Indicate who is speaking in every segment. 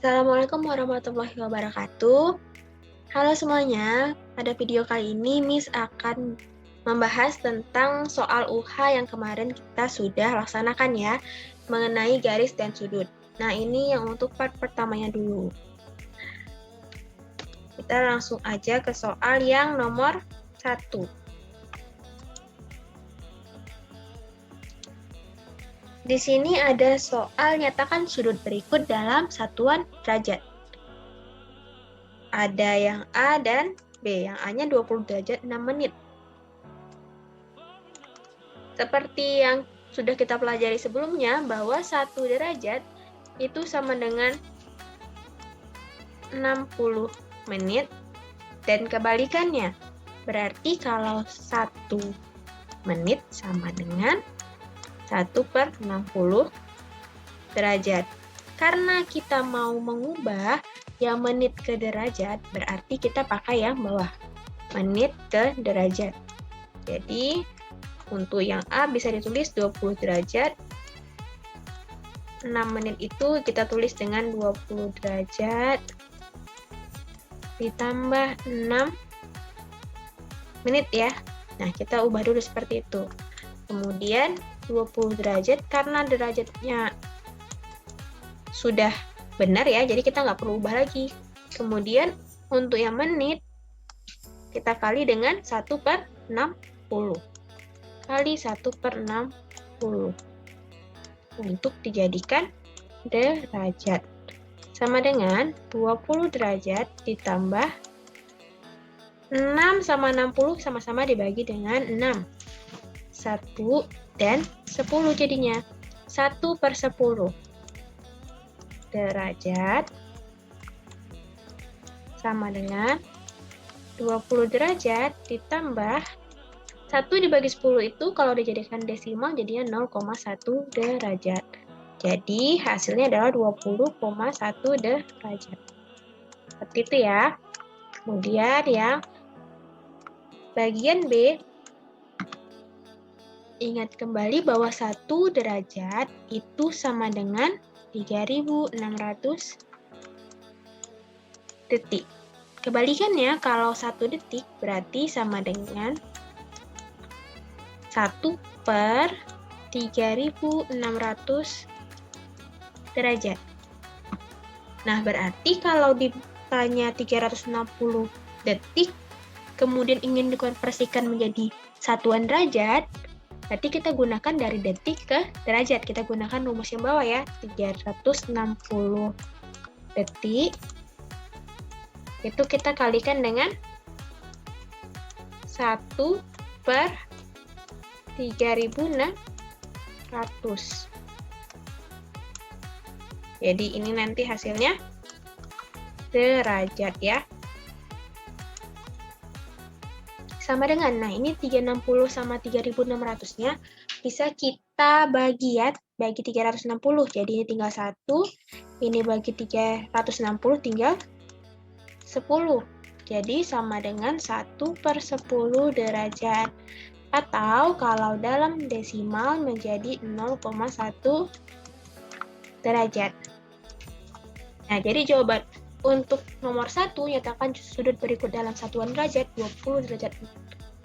Speaker 1: Assalamualaikum warahmatullahi wabarakatuh. Halo semuanya, pada video kali ini Miss akan membahas tentang soal UH yang kemarin kita sudah laksanakan ya, mengenai garis dan sudut. Nah, ini yang untuk part pertamanya dulu. Kita langsung aja ke soal yang nomor 1. Di sini ada soal nyatakan sudut berikut dalam satuan derajat. Ada yang A dan B. Yang A-nya 20 derajat 6 menit. Seperti yang sudah kita pelajari sebelumnya, bahwa 1 derajat itu sama dengan 60 menit, dan kebalikannya. Berarti kalau 1 menit sama dengan 1/60 derajat. Karena kita mau mengubah yang menit ke derajat, berarti kita pakai yang bawah, menit ke derajat. Jadi, untuk yang A bisa ditulis 20 derajat. 6 menit itu kita tulis dengan 20 derajat ditambah 6 menit ya. Nah, kita ubah dulu seperti itu. Kemudian 20 derajat, karena derajatnya sudah benar ya, jadi kita nggak perlu ubah lagi. Kemudian untuk yang menit, kita kali dengan 1/60. Kali 1/60. Untuk dijadikan derajat. Sama dengan 20 derajat ditambah 6 sama 60 sama-sama dibagi dengan 6. 1 dan 10 jadinya. 1/10 derajat sama dengan 20 derajat ditambah 1 dibagi 10 itu kalau dijadikan desimal jadinya 0,1 derajat. Jadi hasilnya adalah 20,1 derajat. Seperti itu ya. Kemudian yang bagian B, ingat kembali bahwa 1 derajat itu sama dengan 3.600 detik. Kebalikannya, kalau 1 detik berarti sama dengan 1/3.600 derajat. Nah, berarti kalau ditanya 360 detik, kemudian ingin dikonversikan menjadi satuan derajat, berarti kita gunakan dari detik ke derajat. Kita gunakan rumus yang bawah ya, 360 detik. Itu kita kalikan dengan 1/3.600. Jadi ini nanti hasilnya derajat ya. Sama dengan, nah ini 360 sama 3.600-nya bisa kita bagi ya, bagi 360. Jadi ini tinggal 1, ini bagi 360 tinggal 10. Jadi sama dengan 1/10 derajat. Atau kalau dalam desimal menjadi 0,1 derajat. Nah, jadi jawaban untuk nomor 1, nyatakan sudut berikut dalam satuan derajat, 20 derajat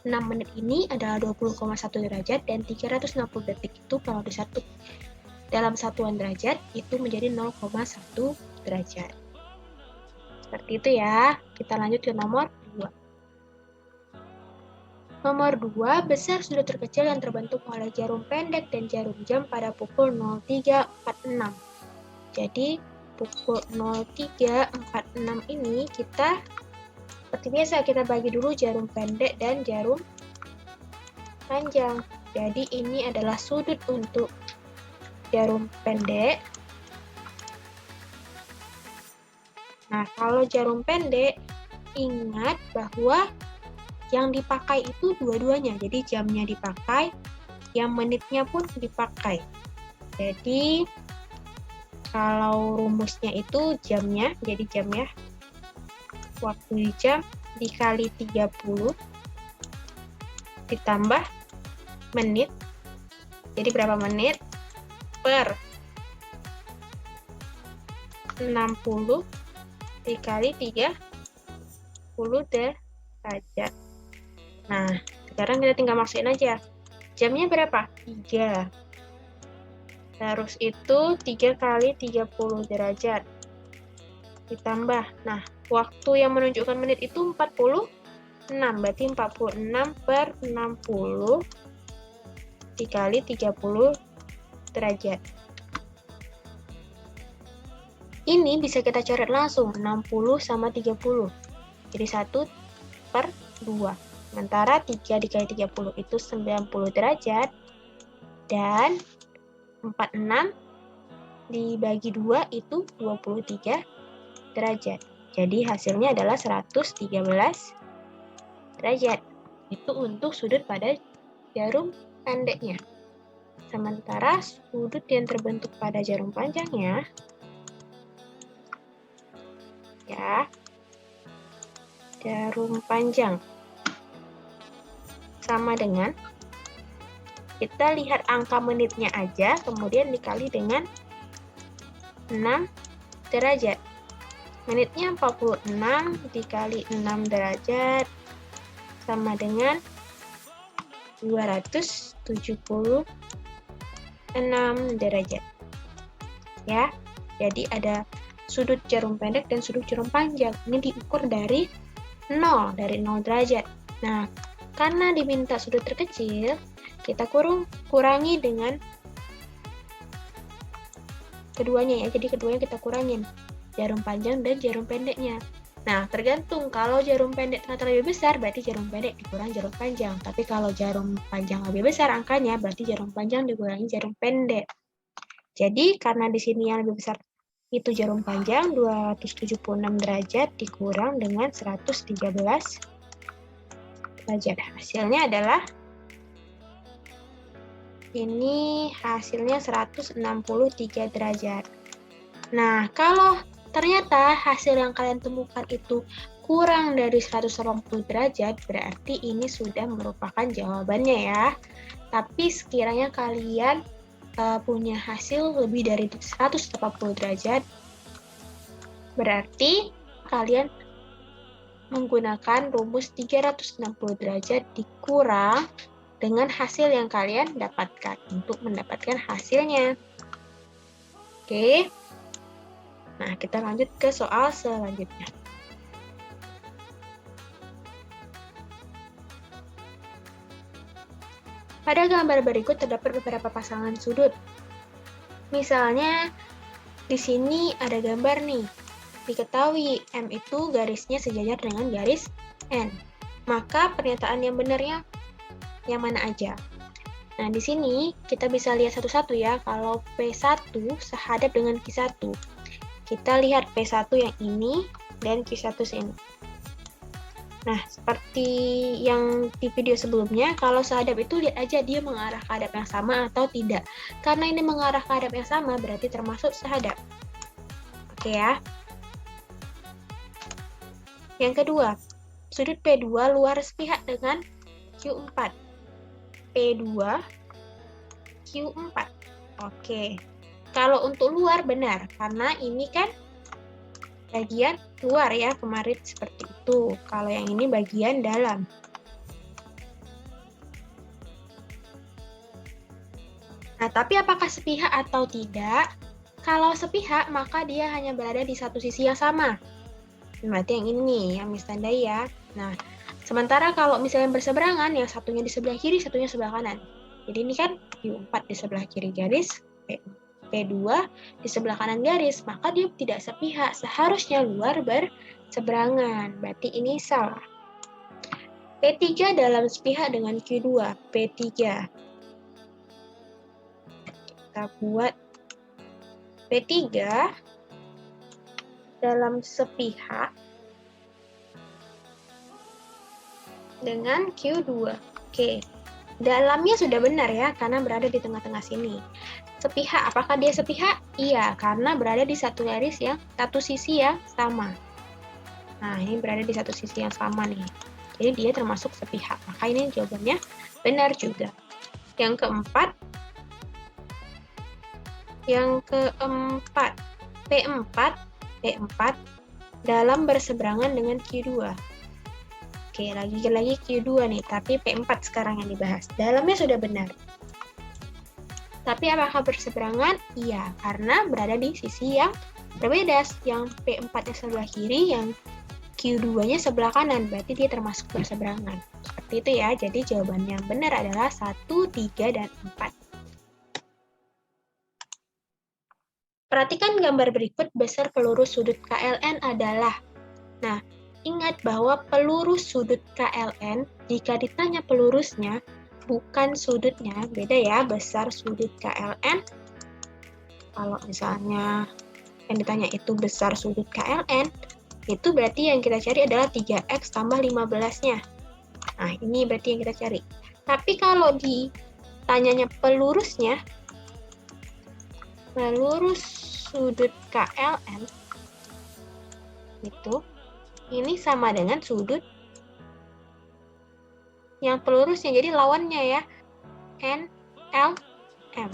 Speaker 1: 6 menit ini adalah 20,1 derajat, dan 360 detik itu kalau disatu dalam satuan derajat itu menjadi 0,1 derajat. Seperti itu ya. Kita lanjut ke nomor 2. Nomor 2, besar sudut terkecil yang terbentuk oleh jarum pendek dan jarum jam pada pukul 03.46. Jadi, pukul 03.46 ini kita, seperti biasa, kita bagi dulu jarum pendek dan jarum panjang. Jadi, ini adalah sudut untuk jarum pendek. Nah, kalau jarum pendek, ingat bahwa yang dipakai itu dua-duanya. Jadi jamnya dipakai, yang menitnya pun dipakai. Jadi kalau rumusnya itu jamnya, jadi jamnya waktu di jam dikali 30 ditambah menit. Jadi berapa menit per 60 dikali 30 derajat. Nah, sekarang kita tinggal masukin aja. Jamnya berapa? 3. Terus itu 3 kali 30 derajat. Ditambah. Nah, waktu yang menunjukkan menit itu 46. Berarti 46 per 60 dikali 30 derajat. Ini bisa kita coret langsung, 60 sama 30. Jadi 1 per 2. Sementara 3 dikali 30 itu 90 derajat. Dan 46 dibagi 2 itu 23 derajat. Jadi hasilnya adalah 113 derajat. Itu untuk sudut pada jarum pendeknya. Sementara sudut yang terbentuk pada jarum panjangnya, ya, jarum panjang sama dengan, kita lihat angka menitnya aja, kemudian dikali dengan 6 derajat. Menitnya 46 dikali 6 derajat sama dengan 276 derajat. Ya, jadi ada sudut jarum pendek dan sudut jarum panjang. Ini diukur dari 0 derajat. Nah, karena diminta sudut terkecil, kita kurangi dengan keduanya ya. Jadi keduanya kita kurangin, jarum panjang dan jarum pendeknya. Nah, tergantung, kalau jarum pendek ternyata lebih besar, berarti jarum pendek dikurang jarum panjang. Tapi kalau jarum panjang lebih besar angkanya, berarti jarum panjang dikurangi jarum pendek. Jadi, karena di sini yang lebih besar itu jarum panjang, 276 derajat dikurang dengan 113 derajat. Hasilnya adalah, ini hasilnya 163 derajat. Nah, kalau ternyata hasil yang kalian temukan itu kurang dari 180 derajat, berarti ini sudah merupakan jawabannya ya. Tapi sekiranya kalian punya hasil lebih dari 180 derajat, berarti kalian menggunakan rumus 360 derajat dikurang dengan hasil yang kalian dapatkan untuk mendapatkan hasilnya. Oke. Nah, kita lanjut ke soal selanjutnya. Pada gambar berikut terdapat beberapa pasangan sudut. Misalnya, di sini ada gambar nih. Diketahui M itu garisnya sejajar dengan garis N. Maka pernyataan yang benarnya yang mana aja? Nah, di sini kita bisa lihat satu-satu ya, kalau P1 sehadap dengan Q1. Kita lihat P1 yang ini dan Q1 sini. Nah, seperti yang di video sebelumnya, kalau sehadap itu lihat aja dia mengarah ke hadap yang sama atau tidak. Karena ini mengarah ke hadap yang sama, berarti termasuk sehadap. Oke ya. Yang kedua, sudut P2 luar sepihak dengan Q4. P2, Q4. Oke. Kalau untuk luar benar, karena ini kan bagian luar ya, kemarin seperti itu. Kalau yang ini bagian dalam. Nah, tapi apakah sepihak atau tidak? Kalau sepihak, maka dia hanya berada di satu sisi yang sama. Berarti yang ini, yang ditandai ya. Nah, sementara kalau misalnya berseberangan, yang satunya di sebelah kiri, satunya sebelah kanan. Jadi ini kan Q4 di sebelah kiri garis, P2 di sebelah kanan garis, maka dia tidak sepihak, seharusnya luar berseberangan. Berarti ini salah. P3 dalam sepihak dengan Q2, P3. Kita buat P3 dalam sepihak dengan Q2. Oke. Dalamnya sudah benar ya, karena berada di tengah-tengah sini. Sepihak, apakah dia sepihak? Iya, karena berada di satu garis yang satu sisi yang sama. Nah, ini berada di satu sisi yang sama nih. Jadi dia termasuk sepihak. Maka ini jawabannya benar juga. Yang keempat, P4 P4 dalam berseberangan dengan Q2. Oke, lagi-lagi Q2 nih, tapi P4 sekarang yang dibahas. Dalamnya sudah benar. Tapi apakah berseberangan? Iya, karena berada di sisi yang berbeda. Yang P4-nya sebelah kiri, yang Q2-nya sebelah kanan. Berarti dia termasuk berseberangan. Seperti itu ya, jadi jawaban yang benar adalah 1, 3, dan 4. Perhatikan gambar berikut, besar pelurus sudut KLN adalah. Nah, ingat bahwa pelurus sudut KLN, jika ditanya pelurusnya, bukan sudutnya, beda ya, besar sudut KLN. Kalau misalnya yang ditanya itu besar sudut KLN, itu berarti yang kita cari adalah 3x tambah 15-nya. Nah, ini berarti yang kita cari. Tapi kalau ditanyanya pelurusnya, pelurus sudut KLN, itu, ini sama dengan sudut yang pelurusnya, jadi lawannya ya, N, L, M.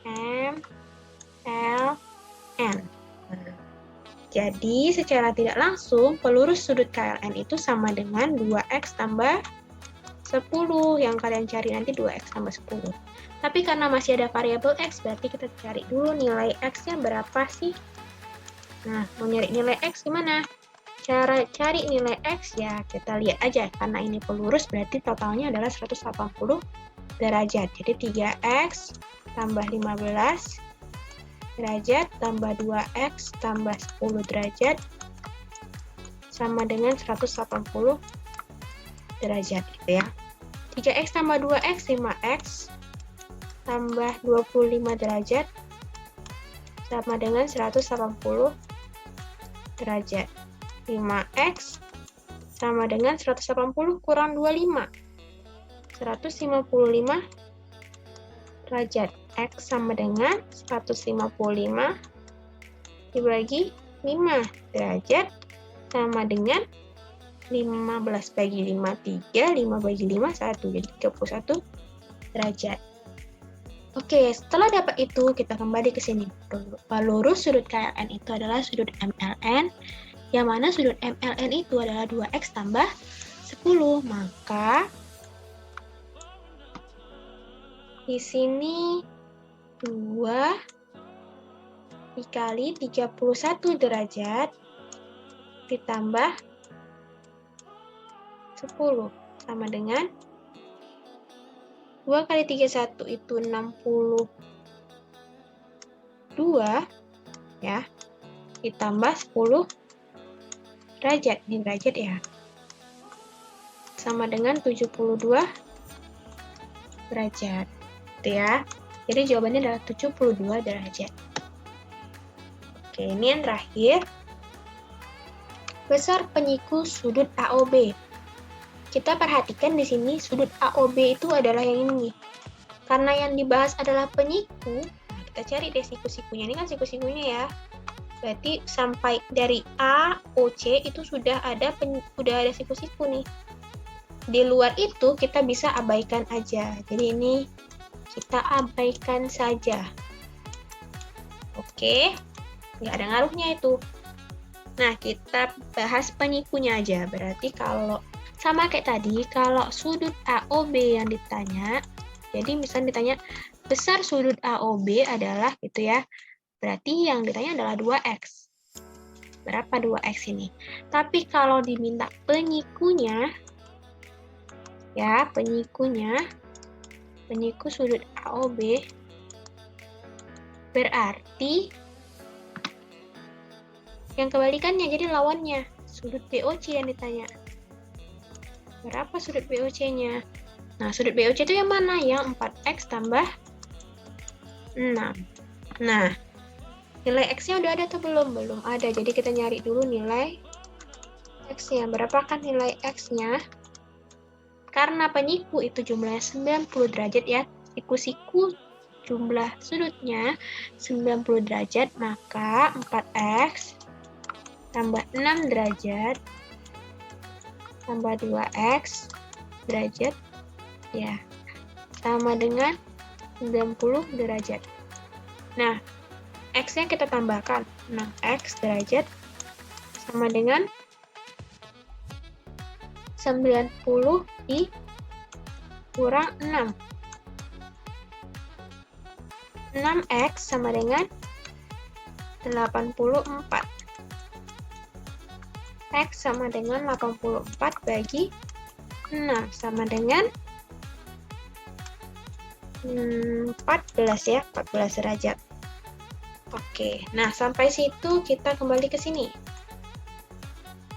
Speaker 1: M, L, N. Jadi, secara tidak langsung, pelurus sudut KLN itu sama dengan 2x tambah 10. Yang kalian cari nanti 2x tambah 10. Tapi karena masih ada variabel x, berarti kita cari dulu nilai x-nya berapa sih? Nah, mau nyari nilai x gimana? Cara cari nilai x ya kita lihat aja, karena ini pelurus berarti totalnya adalah 180 derajat. Jadi 3x tambah 15 derajat tambah 2x tambah 10 derajat sama dengan 180 derajat gitu ya. 3x tambah 2x 5x tambah 25 derajat sama dengan 180 derajat. 5x sama dengan 180 kurang 25. 155 derajat. X sama dengan 155 dibagi 5 derajat sama dengan 15 bagi 5, 3. 5 bagi 5, 1. Jadi 31 derajat. Oke, setelah dapat itu, kita kembali ke sini. Pelurus sudut KLN itu adalah sudut MLN, yang mana sudut MLN itu adalah 2x tambah 10. Maka di sini 2 dikali 31 derajat ditambah 10 sama dengan 2 kali 31 itu 62 ya, ditambah 10 derajat, ini derajat ya, sama dengan 72 derajat gitu ya. Jadi jawabannya adalah 72 derajat. Oke, ini yang terakhir. Besar penyiku sudut AOB. Kita perhatikan di sini sudut AOB itu adalah yang ini. Karena yang dibahas adalah penyiku, nah kita cari deh siku-sikunya. Ini kan siku-sikunya ya. Berarti sampai dari A, O, C itu sudah ada siku-siku nih. Di luar itu kita bisa abaikan aja. Jadi ini kita abaikan saja. Oke, nggak ada ngaruhnya itu. Nah, kita bahas penyikunya aja. Berarti kalau sama kayak tadi, kalau sudut AOB yang ditanya, jadi misalnya ditanya besar sudut AOB adalah gitu ya. Berarti yang ditanya adalah 2x. Berapa 2x ini? Tapi kalau diminta penyikunya, ya penyiku sudut AOB, berarti yang kebalikannya, jadi lawannya, sudut BOC yang ditanya. Berapa sudut BOC-nya? Nah, sudut BOC itu yang mana? Yang 4x tambah 6. Nah, nilai X-nya udah ada atau belum? Belum ada, jadi kita nyari dulu nilai X-nya. Berapa kan nilai X-nya? Karena penyiku itu jumlahnya 90 derajat ya, siku-siku jumlah sudutnya 90 derajat, maka 4x tambah 6 derajat tambah 2x derajat ya sama dengan 90 derajat. Nah, X-nya kita tambahkan. 6X derajat sama dengan 90 dikurang 6. 6X sama dengan 84. X sama dengan 84 bagi 6 sama dengan 14 ya, 14 derajat. Oke, nah sampai situ kita kembali ke sini.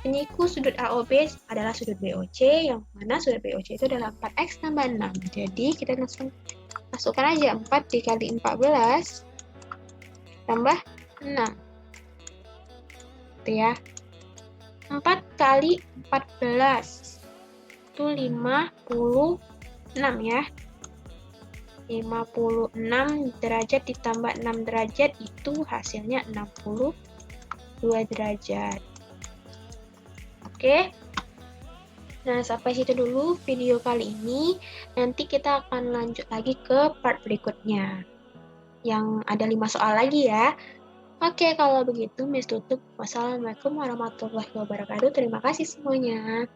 Speaker 1: Penyiku sudut AOB adalah sudut BOC, yang mana sudut BOC itu adalah 4X tambah 6. Jadi kita langsung masukkan aja 4 dikali 14 tambah 6. Itu ya. 4 kali 14 itu 56 ya. 56 derajat ditambah 6 derajat itu hasilnya 62 derajat. Oke. Nah, sampai situ dulu video kali ini. Nanti kita akan lanjut lagi ke part berikutnya. Yang ada 5 soal lagi ya. Oke, kalau begitu Miss tutup. Wassalamualaikum warahmatullahi wabarakatuh. Terima kasih semuanya.